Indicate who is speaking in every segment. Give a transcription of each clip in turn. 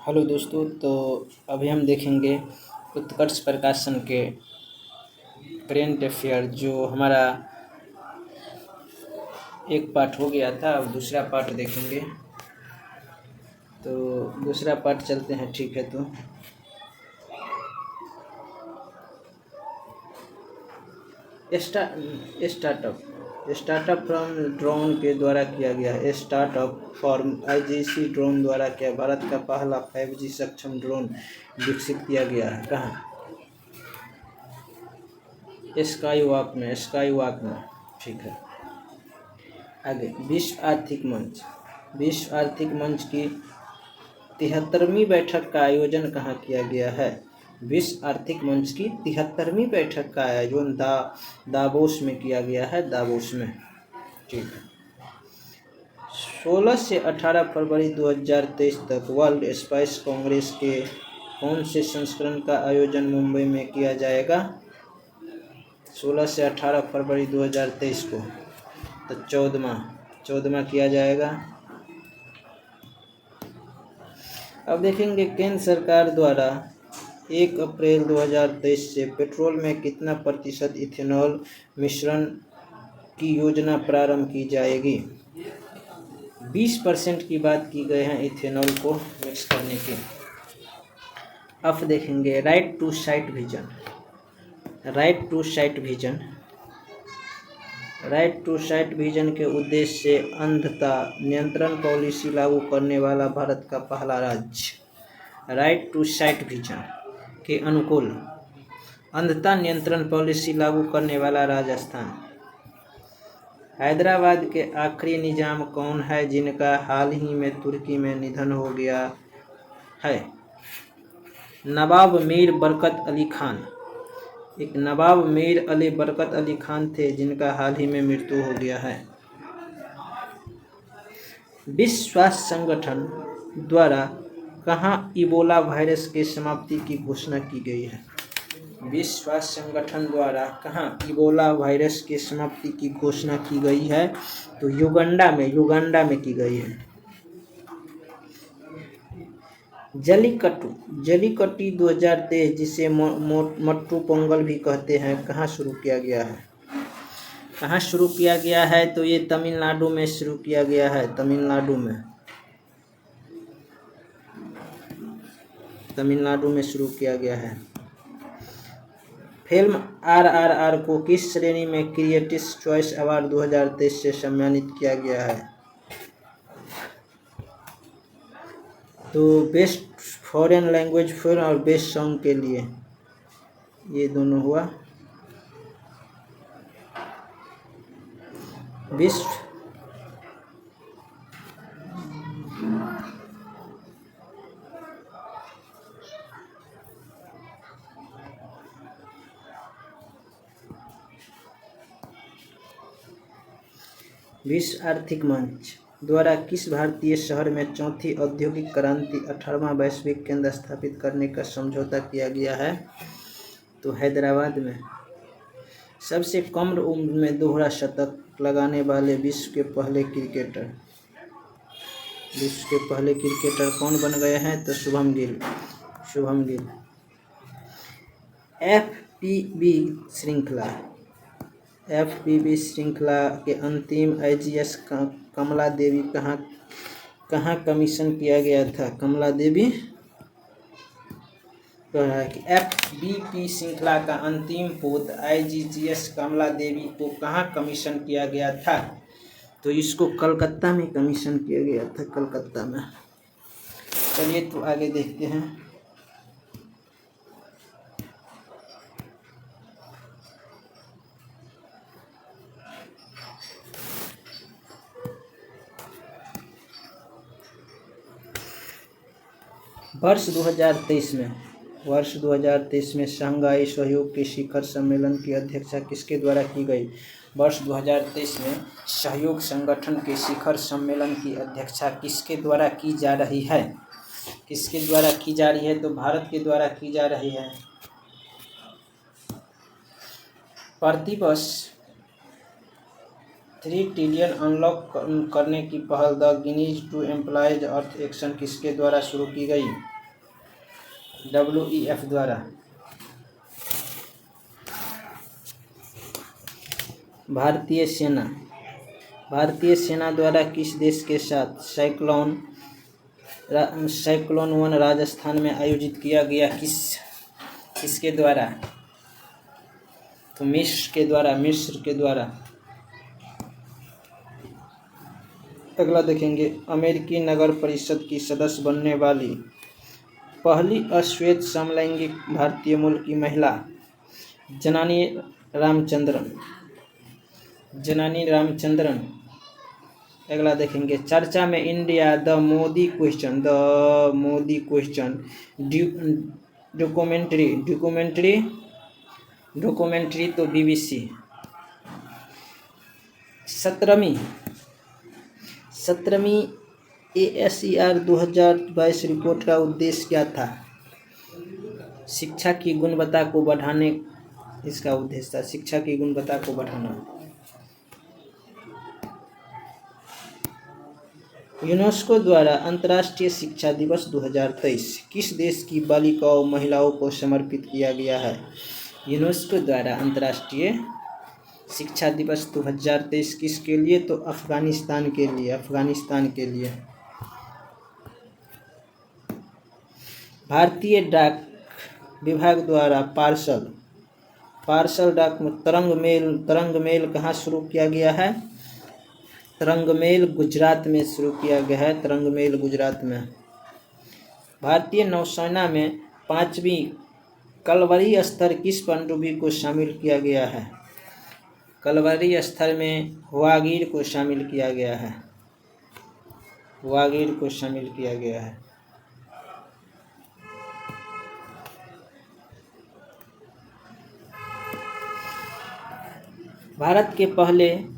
Speaker 1: Hello दोस्तों, तो अभी हम देखेंगे उत्कर्ष प्रकाशन के करेंट अफेयर। जो हमारा एक पार्ट हो गया था, अब दूसरा पार्ट देखेंगे। तो दूसरा पार्ट चलते हैं, ठीक है। तो स्टार्टअप फ्रॉम ड्रोन के द्वारा किया गया है। स्टार्टअप फॉर्म आईजीसी ड्रोन द्वारा क्या भारत का पहला 5G सक्षम ड्रोन विकसित किया गया है? कहाँ? स्काई वॉक में। ठीक है। आगे, विश्व आर्थिक मंच की 73वीं बैठक का आयोजन कहाँ किया गया है? विश्व आर्थिक मंच की 73वीं बैठक का आयोजन दावोस में किया गया है, दावोस में। ठीक है। 16 से 18 फरवरी 2023 तक वर्ल्ड स्पाइस कांग्रेस के कौन से संस्करण का आयोजन मुंबई में किया जाएगा? 16 से 18 फरवरी 2023 को तो 14वां किया जाएगा। अब देखेंगे, केंद्र सरकार द्वारा 1 अप्रैल 2023 से पेट्रोल में कितना प्रतिशत इथेनॉल मिश्रण की योजना प्रारंभ की जाएगी? 20% की बात की गई है इथेनॉल को मिक्स करने की। अब देखेंगे, राइट टू साइट विजन के उद्देश्य से अंधता नियंत्रण पॉलिसी लागू करने वाला भारत का पहला राज्य। राइट टू साइट विजन के अनुकूल अंधता नियंत्रण पॉलिसी लागू करने वाला राजस्थान। हैदराबाद के आखिरी निजाम कौन है जिनका हाल ही में तुर्की में निधन हो गया है? नवाब मीर बरकत अली खान। एक नवाब मीर अली बरकत अली खान थे जिनका हाल ही में मृत्यु हो गया है। विश्व स्वास्थ्य संगठन द्वारा कहाँ इबोला वायरस के समाप्ति की घोषणा की गई है? विश्व स्वास्थ्य संगठन द्वारा कहाँ इबोला वायरस के समाप्ति की घोषणा की गई है? तो युगांडा में की गई है। जलीकट्टू 2023 जिसे मट्टू पोंगल भी कहते हैं, कहाँ शुरू किया गया है? तो ये तमिलनाडु में शुरू किया गया है। तमिलनाडु में शुरू किया गया है। फिल्म RRR को किस श्रेणी में क्रिएटिव्स चॉइस अवार्ड 2023 से सम्मानित किया गया है? तो बेस्ट फॉरेन लैंग्वेज फिल्म और बेस्ट सॉन्ग के लिए ये दोनों हुआ। विश्व आर्थिक मंच द्वारा किस भारतीय शहर में चौथी औद्योगिक क्रांति 18वां वैश्विक केंद्र स्थापित करने का समझौता किया गया है? तो हैदराबाद में। सबसे कम उम्र में दोहरा शतक लगाने वाले विश्व के पहले क्रिकेटर कौन बन गए हैं? तो शुभम गिल। FPB श्रृंखला के अंतिम IGS कमला देवी कहाँ कमीशन किया गया था? कमला देवी कह रहा है कि FBP श्रृंखला का अंतिम पोत IGGS कमला देवी को कहाँ कमीशन किया गया था? तो इसको कलकत्ता में कमीशन किया गया था, कलकत्ता में। चलिए, तो आगे देखते हैं। वर्ष 2023 में शंघाई सहयोग के शिखर सम्मेलन की अध्यक्षता किसके द्वारा की गई? वर्ष 2023 में सहयोग संगठन के शिखर सम्मेलन की अध्यक्षता किसके द्वारा की जा रही है? तो भारत के द्वारा की जा रही है। प्रतिवर्ष 3 ट्रिलियन अनलॉक करने की पहल the Guinness two employees earth action किसके द्वारा शुरू की गई? WEF द्वारा। भारतीय सेना द्वारा किस देश के साथ साइक्लोन 1 राजस्थान में आयोजित किया गया? किसके द्वारा? तो मिस्र के द्वारा। अगला देखेंगे, अमेरिकी नगर परिषद की सदस्य बनने वाली पहली अश्वेत समलैंगिक भारतीय मूल की महिला जनानी रामचंद्रन। अगला देखेंगे, चर्चा में India the Modi question documentary तो BBC। 17वीं ASER 2022 रिपोर्ट का उद्देश्य क्या था? शिक्षा की गुणवत्ता को बढ़ाने, इसका उद्देश्य था शिक्षा की गुणवत्ता को बढ़ाना। यूनेस्को द्वारा अंतर्राष्ट्रीय शिक्षा दिवस 2023 किस देश की बालिकाओं महिलाओं को समर्पित किया गया है? यूनेस्को द्वारा अंतर्राष्ट्रीय शिक्षा दिवस 2023 किसके लिए? तो अफगानिस्तान के लिए। भारतीय डाक विभाग द्वारा पार्सल डाक में तरंग मेल कहाँ शुरू किया गया है? तरंगमेल गुजरात में शुरू किया गया है। गुजरात में। भारतीय नौसेना में 5वीं कलवरी स्तर किस पनडुब्बी को शामिल किया गया है? कलवरी स्तर में वागीर को शामिल किया गया है। भारत के पहले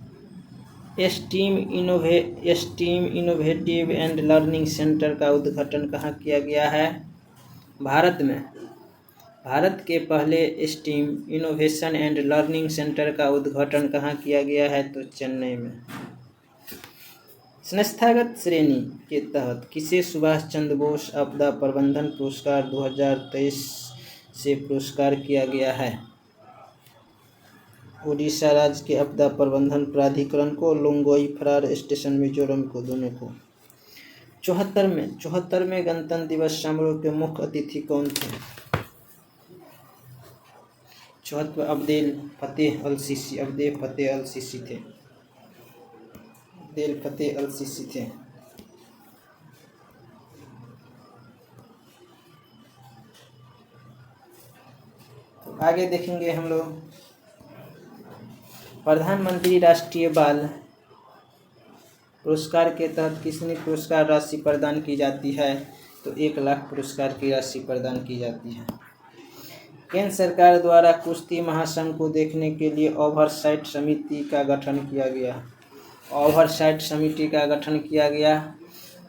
Speaker 1: steam innovative and learning centre का उद्घाटन कहाँ किया गया है? भारत के पहले steam innovation and learning centre का उद्घाटन कहाँ किया गया है? तो चेन्नई में। संस्थागत श्रेणी के तहत किसे सुभाष चंद्र बोस आपदा प्रबंधन पुरस्कार 2023 से पुरस्कार किया गया है? उड़ीसा राज्य के आपदा प्रबंधन प्राधिकरण को, लोंगोई फरार स्टेशन मिजोरम को, दोनों को। 74वें गणतंत्र दिवस समारोह के मुख्य अतिथि कौन थे? 74 अब्देल फतेह अल सीसी थे। तो आगे देखेंगे हम लोग, प्रधानमंत्री राष्ट्रीय बाल पुरस्कार के तहत कितनी पुरस्कार राशि प्रदान की जाती है? तो 1 लाख पुरस्कार की राशि प्रदान की जाती है। केंद्र सरकार द्वारा कुश्ती महासंघ को देखने के लिए ओवरसाइट समिति का गठन किया गया।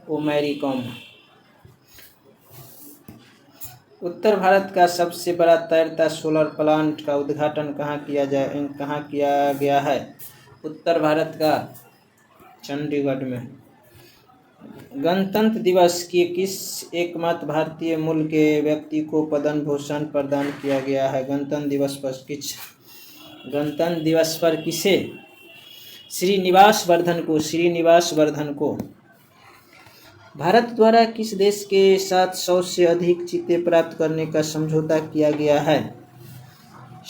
Speaker 1: ओ मैरी कॉम। उत्तर भारत का सबसे बड़ा तैरता सोलर प्लांट का उद्घाटन कहाँ किया गया है? उत्तर भारत का चंडीगढ़ में। गणतंत्र दिवस की किस एकमात्र भारतीय मूल के व्यक्ति को पद्म भूषण प्रदान किया गया है? गणतंत्र दिवस पर किसे? श्रीनिवास वर्धन को। भारत द्वारा किस देश के साथ 100 से अधिक चीते प्राप्त करने का समझौता किया गया है?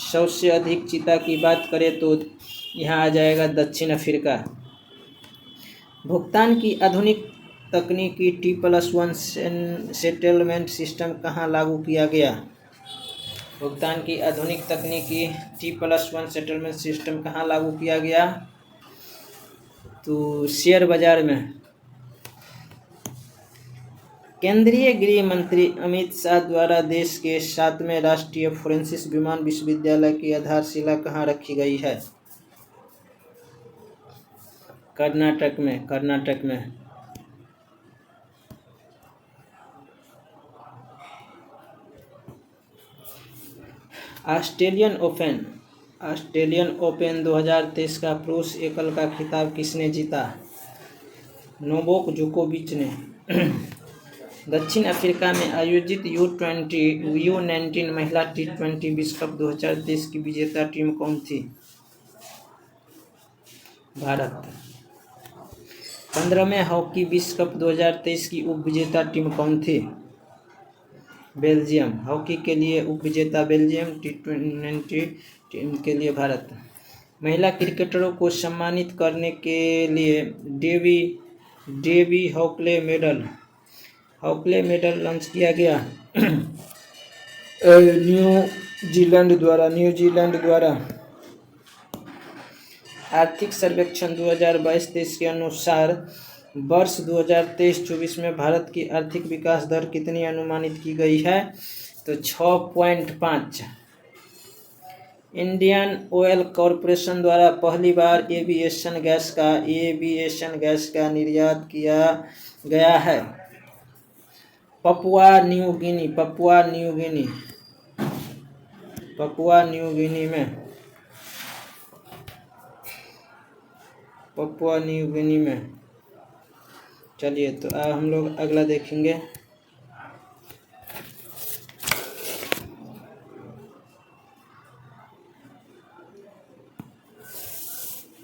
Speaker 1: 100 से अधिक चीता की बात करें तो यहाँ आ जाएगा दक्षिण अफ्रीका। भुगतान की आधुनिक तकनीकी T+1 सेटलमेंट सिस्टम कहाँ लागू किया गया? भुगतान की आधुनिक तकनीकी T+1 सेटलमेंट सिस्टम कहाँ लागू किया गया? तो शेयर बाजार में। केंद्रीय गृह मंत्री अमित शाह द्वारा देश के 7वें राष्ट्रीय फोरेंसिक विमान विश्वविद्यालय की आधारशिला कहाँ रखी गई है? कर्नाटक में। ऑस्ट्रेलियन ओपन 2023 का पुरुष एकल का खिताब किसने जीता? नोवाक जोकोविच ने। दक्षिण अफ्रीका में आयोजित U19 महिला T20 विश्व कप 2023 की विजेता टीम कौन थी? भारत। 15वें हॉकी विश्व कप 2023 की उप विजेता टीम कौन थी? बेल्जियम। हॉकी के लिए उप विजेता बेल्जियम, T20 टीम के लिए भारत। महिला क्रिकेटरों को सम्मानित करने के लिए डेवी हॉकले मेडल लॉन्च किया गया न्यूजीलैंड द्वारा। आर्थिक सर्वेक्षण 2022-23 के अनुसार वर्ष 2023-24 में भारत की आर्थिक विकास दर कितनी अनुमानित की गई है? तो 6.5। इंडियन ऑयल कॉरपोरेशन द्वारा पहली बार एविएशन गैस का निर्यात किया गया है। पपुआ न्यू गिनी में। चलिए, तो अब हम लोग अगला देखेंगे।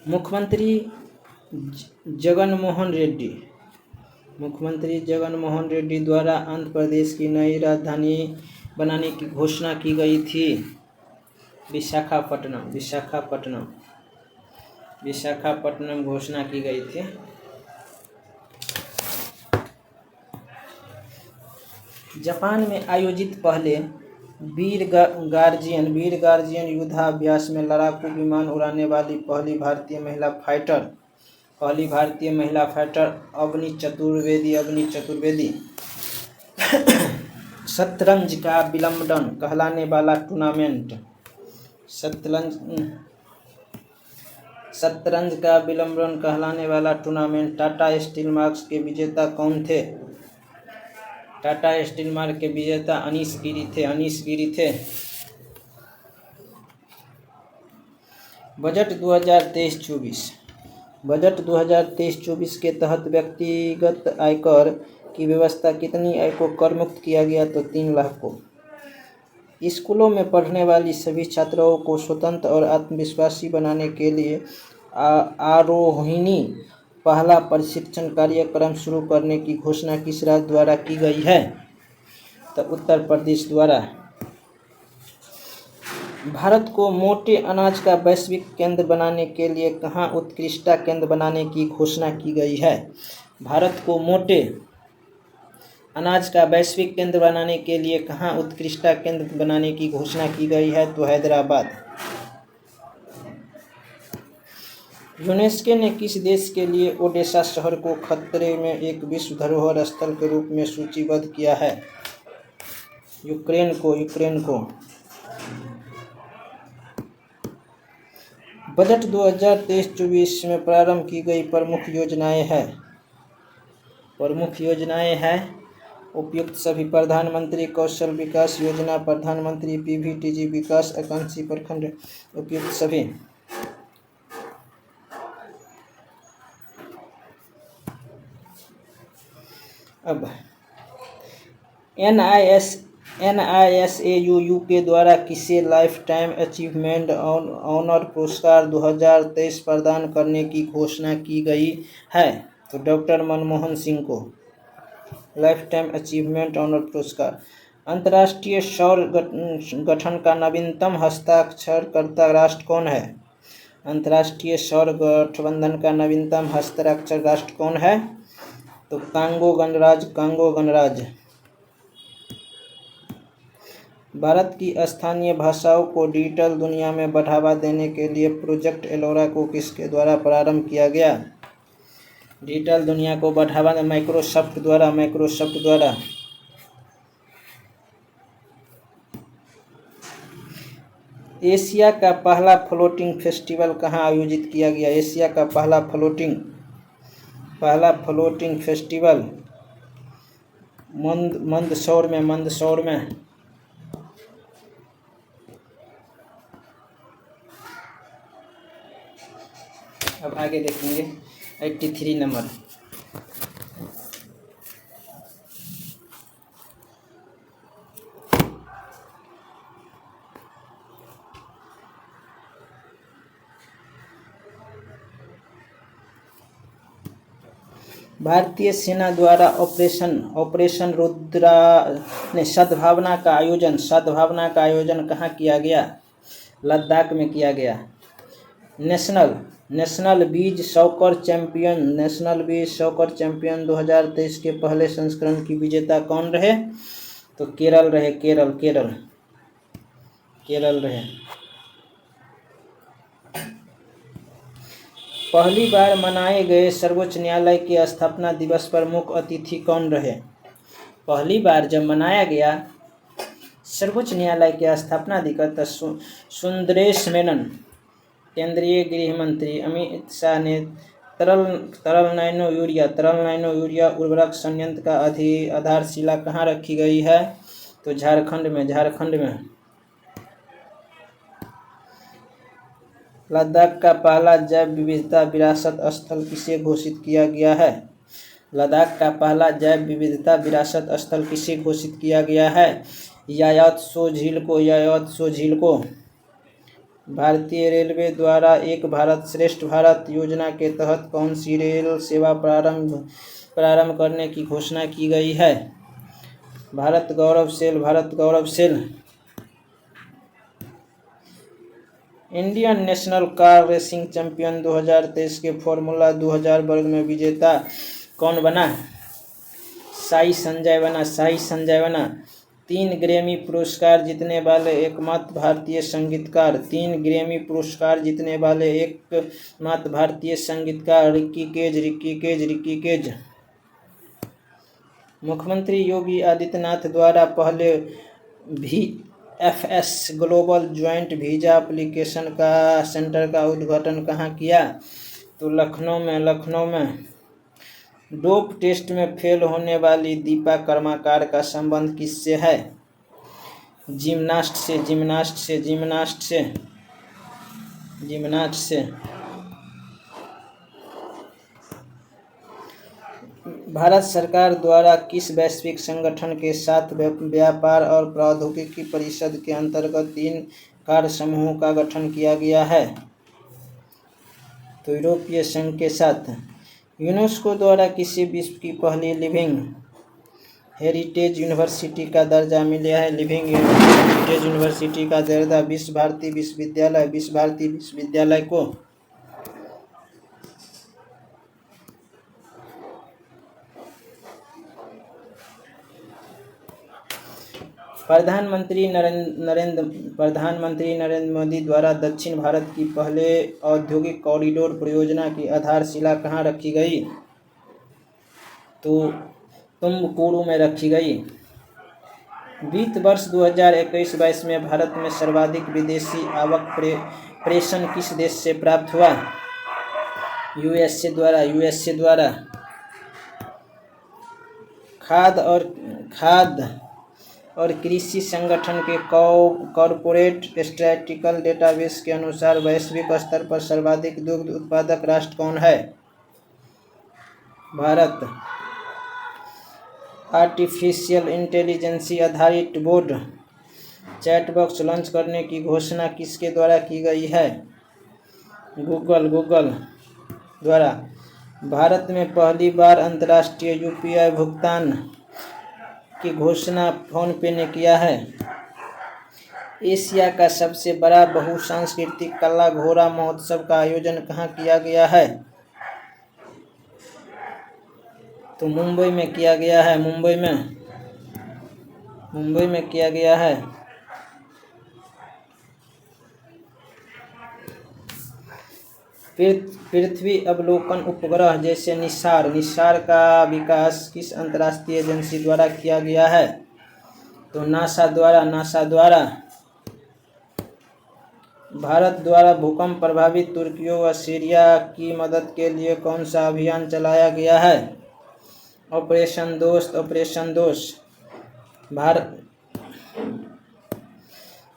Speaker 1: मुख्यमंत्री जगनमोहन रेड्डी द्वारा आंध्र प्रदेश की नई राजधानी बनाने की घोषणा की गई थी। विशाखापट्टनम घोषणा की गई थी। जापान में आयोजित पहले वीर गार्जियन युद्धाभ्यास में लड़ाकू विमान उड़ाने वाली पहली भारतीय महिला फाइटर अवनी चतुर्वेदी। शतरंज का विडंबन कहलाने वाला टूर्नामेंट टाटा स्टील मार्क्स के विजेता कौन थे? टाटा स्टील मार्क के विजेता अनीश गिरी थे। बजट 2023-24 के तहत व्यक्तिगत आयकर की व्यवस्था कितनी आय को कर मुक्त किया गया? तो 3 लाख को। स्कूलों में पढ़ने वाली सभी छात्राओं को स्वतंत्र और आत्मविश्वासी बनाने के लिए आरोहिणी पहला प्रशिक्षण कार्यक्रम शुरू करने की घोषणा किस राज्य द्वारा की गई है? तो उत्तर प्रदेश द्वारा। भारत को मोटे अनाज का वैश्विक केंद्र बनाने के लिए कहाँ उत्कृष्टता केंद्र बनाने की घोषणा की गई है? भारत को मोटे अनाज का वैश्विक केंद्र बनाने के लिए कहाँ उत्कृष्टता केंद्र बनाने की घोषणा की गई है? तो हैदराबाद। यूनेस्को ने किस देश के लिए ओडेसा शहर को खतरे में एक विश्व धरोहर स्थल के रूप में सूचीबद्ध किया है? यूक्रेन को। बजट 2023-24 में प्रारंभ की गई प्रमुख योजनाएं हैं उपयुक्त सभी। प्रधानमंत्री कौशल विकास योजना, प्रधानमंत्री PVTG विकास आकांक्षी प्रखंड, उपयुक्त सभी। अब NISAU के द्वारा किसे लाइफ टाइम अचीवमेंट ऑनर पुरस्कार 2023 प्रदान करने की घोषणा की गई है? तो डॉक्टर मनमोहन सिंह को लाइफ टाइम अचीवमेंट ऑनर पुरस्कार। अंतर्राष्ट्रीय सौर गठन का नवीनतम हस्ताक्षरकर्ता राष्ट्र कौन है? अंतर्राष्ट्रीय सौर गठबंधन का नवीनतम हस्ताक्षर राष्ट्र कौन है? तो कांगो गणराज्य। भारत की स्थानीय भाषाओं को डिजिटल दुनिया में बढ़ावा देने के लिए प्रोजेक्ट एलोरा को किसके द्वारा प्रारंभ किया गया? डिजिटल दुनिया को बढ़ावा माइक्रोसॉफ्ट द्वारा। एशिया का पहला फ्लोटिंग फेस्टिवल कहाँ आयोजित किया गया? एशिया का पहला फ्लोटिंग फेस्टिवल मंदसौर में। अब आगे देखेंगे 83 नंबर। भारतीय सेना द्वारा ऑपरेशन रुद्रा ने सद्भावना का आयोजन कहाँ किया गया? लद्दाख में किया गया। नेशनल बीच सॉकर चैंपियन 2023 के पहले संस्करण की विजेता कौन रहे? तो केरल रहे। केरल रहे। पहली बार मनाए गए सर्वोच्च न्यायालय के स्थापना दिवस पर मुख्य अतिथि कौन रहे? पहली बार जब मनाया गया सर्वोच्च न्यायालय के स्थापना दिवस सुंदरेश मेनन, केंद्रीय गृह मंत्री अमित शाह ने तरल नैनो यूरिया उर्वरक संयंत्र का आधारशिला कहाँ रखी गई है? तो झारखंड में। लद्दाख का पहला जैव विविधता विरासत स्थल किसे घोषित किया गया है? लद्दाख का पहला जैव विविधता विरासत स्थल किसे घोषित किया गया है? यायातसो झील को। भारतीय रेलवे द्वारा एक भारत श्रेष्ठ भारत योजना के तहत कौन सी रेल सेवा प्रारंभ करने की घोषणा की गई है? भारत गौरव सेल। Indian national car racing champion 2023 के फॉर्मूला 2000 वर्ग में विजेता कौन बना? साई संजय बना। 3 ग्रैमी पुरस्कार जीतने वाले एकमात्र भारतीय संगीतकार रिक्की केज। मुख्यमंत्री योगी आदित्यनाथ द्वारा पहले VFS global joint visa application centre का उद्घाटन कहाँ किया? तो लखनऊ में। डोप टेस्ट में फेल होने वाली दीपा कर्माकर का संबंध किससे है? जिम्नास्ट से। भारत सरकार द्वारा किस वैश्विक संगठन के साथ व्यापार और प्रौद्योगिकी परिषद के अंतर्गत 3 कार्य समूहों का गठन किया गया है? तो यूरोपीय संघ के साथ। यूनेस्को द्वारा किसी विश्व की पहली लिविंग हेरिटेज यूनिवर्सिटी का दर्जा मिला है? लिविंग हेरिटेज यूनिवर्सिटी का दर्जा विश्व भारती विश्वविद्यालय को। प्रधानमंत्री नरेंद्र मोदी द्वारा दक्षिण भारत की पहले औद्योगिक कॉरिडोर परियोजना की आधारशिला कहाँ रखी गई? तो तुमकुरू में रखी गई। वित्त वर्ष 2021-22 में भारत में सर्वाधिक विदेशी आवक प्रेषण किस देश से प्राप्त हुआ? यूएसए द्वारा। खाद्य और कृषि संगठन के कॉर्पोरेट स्टैटिस्टिकल डेटाबेस के अनुसार वैश्विक स्तर पर सर्वाधिक दुग्ध उत्पादक राष्ट्र कौन है? भारत। आर्टिफिशियल इंटेलिजेंस आधारित बोर्ड चैटबॉक्स लॉन्च करने की घोषणा किसके द्वारा की गई है? गूगल द्वारा। भारत में पहली बार अंतर्राष्ट्रीय UPI भुगतान की घोषणा फोनपे ने किया है। एशिया का सबसे बड़ा बहुसांस्कृतिक कला घोड़ा महोत्सव का आयोजन कहाँ किया गया है? तो मुंबई में किया गया है। मुंबई में किया गया है। पृथ्वी अवलोकन उपग्रह जैसे निसार का विकास किस अंतर्राष्ट्रीय एजेंसी द्वारा किया गया है? तो नासा द्वारा। भारत द्वारा भूकंप प्रभावित तुर्की व सीरिया की मदद के लिए कौन सा अभियान चलाया गया है? ऑपरेशन दोस्त।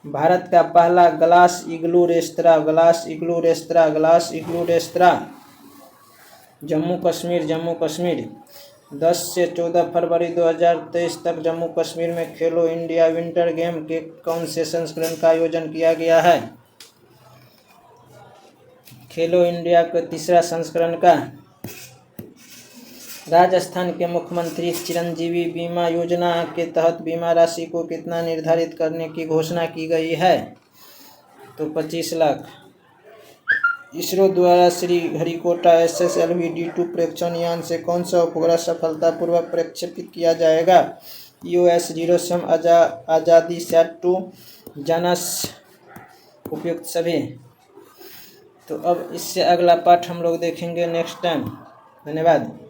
Speaker 1: भारत का पहला ग्लास इग्लू रेस्तरां जम्मू कश्मीर। 10 से 14 फरवरी 2023 तक जम्मू कश्मीर में खेलो इंडिया विंटर गेम के कौन से संस्करण का आयोजन किया गया है? खेलो इंडिया के तीसरा संस्करण का राजस्थान के मुख्यमंत्री चिरंजीवी बीमा योजना के तहत बीमा राशि को कितना निर्धारित करने की घोषणा की गई है? तो 25 लाख। इसरो द्वारा श्रीहरिकोटा SSLV-D2 प्रक्षेपण यान से कौन सा उपग्रह सफलतापूर्वक प्रक्षेपित किया जाएगा? US-07 आजादी सैट-2 जानस उपयुक्त सभी। तो अब इससे अगला पाठ हम लोग देखेंगे नेक्स्ट टाइम। धन्यवाद।